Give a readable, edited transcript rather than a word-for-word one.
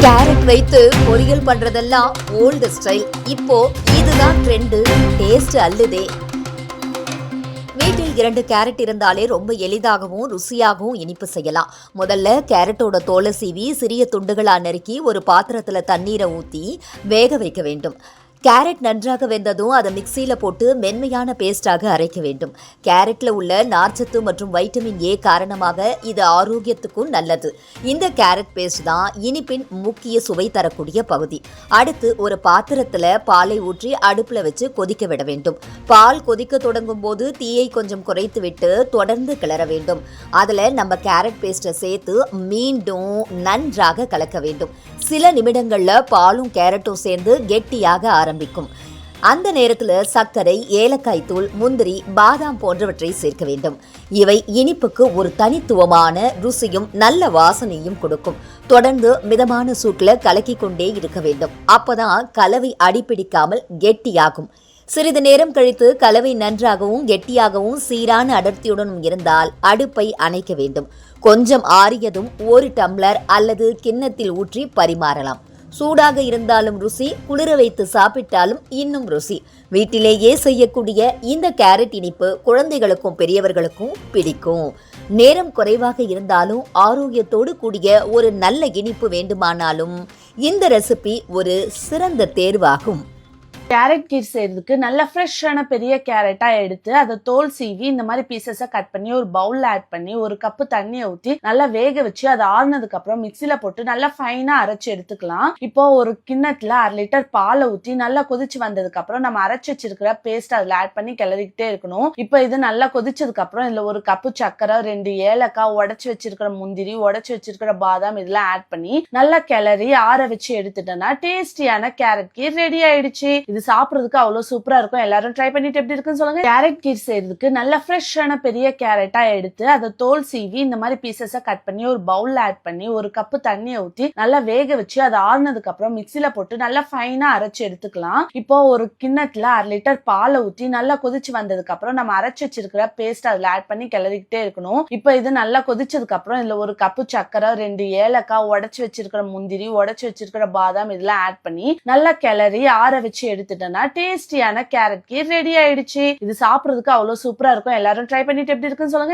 Carrot வைத்து பொரியல் பண்றதெல்லாம் ஓல்டு ஸ்டைல். இப்போ இதுதான் ட்ரெண்டு. டேஸ்ட் அல்லுதே. வீட்டில் 2 கேரட் இருந்தாலே ரொம்ப எளிதாகவும் ருசியாகவும் இனிப்பு செய்யலாம். முதல்ல கேரட்டோட தோலை சீவி சிறிய துண்டுகளா நறுக்கி ஒரு பாத்திரத்துல தண்ணீரை ஊற்றி வேக வைக்க வேண்டும். கேரட் நன்றாக வெந்ததும் அதை மிக்சியில் போட்டு மென்மையான பேஸ்டாக அரைக்க வேண்டும். கேரட்ல உள்ள நார்ச்சத்து மற்றும் வைட்டமின் ஏ காரணமாக இது ஆரோக்கியத்துக்கும் நல்லது. இந்த கேரட் பேஸ்ட் தான் இனிப்பின் முக்கிய சுவை தரக்கூடிய பகுதி. அடுத்து ஒரு பாத்திரத்துல பாலை ஊற்றி அடுப்புல வச்சு கொதிக்க விட வேண்டும். பால் கொதிக்க தொடங்கும் போது தீயை கொஞ்சம் குறைத்து விட்டு தொடர்ந்து கிளற வேண்டும். அதுல நம்ம கேரட் பேஸ்ட்டை சேர்த்து மீண்டும் நன்றாக கலக்க வேண்டும். சில நிமிடங்கள்ல பாலும் கேரட்டும் சேர்ந்து கெட்டியாக ஆரம்பிக்கும். அந்த நேரத்தில் சர்க்கரை, ஏலக்காய் தூள், முந்திரி, பாதாம் போன்றவற்றை சேர்க்க வேண்டும். இவை இனிப்புக்கு ஒரு தனித்துவமான ருசியும் நல்ல வாசனையும் கொடுக்கும். தொடர்ந்து மிதமான சூட்டில் கலக்கி கொண்டே இருக்க வேண்டும். அப்பதான் கலவை அடிப்பிடிக்காமல் கெட்டியாகும். சிறிது நேரம் கழித்து கலவை நன்றாகவும் கெட்டியாகவும் சீரான அடர்த்தியுடனும் இருந்தால் அடுப்பை அணைக்க வேண்டும். கொஞ்சம் ஆறியதும் 1 டம்ளர் அல்லது கிண்ணத்தில் ஊற்றி பரிமாறலாம். சூடாக இருந்தாலும் ருசி, குளிர வைத்து சாப்பிட்டாலும் இன்னும் ருசி. வீட்டிலேயே செய்யக்கூடிய இந்த கேரட் இனிப்பு குழந்தைகளுக்கும் பெரியவர்களுக்கும் பிடிக்கும். நேரம் குறைவாக இருந்தாலும் ஆரோக்கியத்தோடு கூடிய ஒரு நல்ல இனிப்பு வேண்டுமானாலும் இந்த ரெசிபி ஒரு சிறந்த தேர்வாகும். கேரட் கீர் செய்யறதுக்கு நல்ல ஃப்ரெஷ்ஷான பெரிய கேரட்டா எடுத்து அதை தோல் சீவி இந்த மாதிரி பீசஸா கட் பண்ணி ஒரு பவுல்ல ஆட் பண்ணி 1 கப்பு தண்ணியை ஊற்றி நல்லா வேக வச்சு அதை ஆறுனதுக்கு அப்புறம் மிக்சியில போட்டு நல்லா ஃபைனா அரைச்சு எடுத்துக்கலாம். இப்போ ஒரு கிண்ணத்துல 1/2 லிட்டர் பாலை ஊற்றி நல்லா கொதிச்சு வந்ததுக்கு அப்புறம் நம்ம அரைச்சு வச்சிருக்கிற பேஸ்ட் அதுல ஆட் பண்ணி கிளறிக்கிட்டே இருக்கணும். இப்போ இது நல்லா கொதிச்சதுக்கு அப்புறம் இதுல 1 கப்பு சர்க்கரை, 2 ஏலக்காய், உடைச்சு வச்சிருக்கிற முந்திரி, உடைச்சு வச்சிருக்கிற பாதாம் இதெல்லாம் ஆட் பண்ணி நல்லா கிளறி ஆற வச்சு எடுத்துட்டோம்னா டேஸ்டியான கேரட் கீர் ரெடி ஆயிடுச்சு. இது சாப்பிடுறதுக்கு அவ்வளவு சூப்பரா இருக்கும். எல்லாரும் ட்ரை பண்ணிட்டு எப்படி இருக்குன்னு சொல்லுங்க. கேரட் கீர் செய்யறதுக்கு நல்ல ஃப்ரெஷ்ஷான பெரிய கேரட்டா எடுத்து அதை தோல் சீவி இந்த மாதிரி பீசஸா கட் பண்ணி ஒரு பவுல்ல ஆட் பண்ணி 1 கப்பு தண்ணியை ஊற்றி நல்லா வேக வச்சு அதை ஆறுனதுக்கு அப்புறம் மிக்சியில போட்டு நல்லா ஃபைனா அரைச்சு எடுத்துக்கலாம். இப்போ ஒரு கிண்ணத்துல 1/2 லிட்டர் பாலை ஊற்றி நல்லா கொதிச்சு வந்ததுக்கு அப்புறம் நம்ம அரைச்சு வச்சிருக்கிற பேஸ்ட் அதுல ஆட் பண்ணி கிளறிக்கிட்டே இருக்கணும். இப்போ இது நல்லா கொதிச்சதுக்கு அப்புறம் இதுல 1 கப்பு சர்க்கரை, 2 ஏலக்காய், உடைச்சு வச்சிருக்கிற முந்திரி, உடைச்சு வச்சிருக்கிற பாதாம் இதெல்லாம் ஆட் பண்ணி நல்லா கிளறி ஆற வச்சு எடுத்துட்டோம்னா டேஸ்டியான கேரட் கீர் ரெடி ஆயிடுச்சு. இது சாப்பிடுறதுக்கு அவ்வளவு சூப்பரா இருக்கும். எல்லாரும் ட்ரை பண்ணிட்டு எப்படி இருக்குன்னு சொல்லுங்க.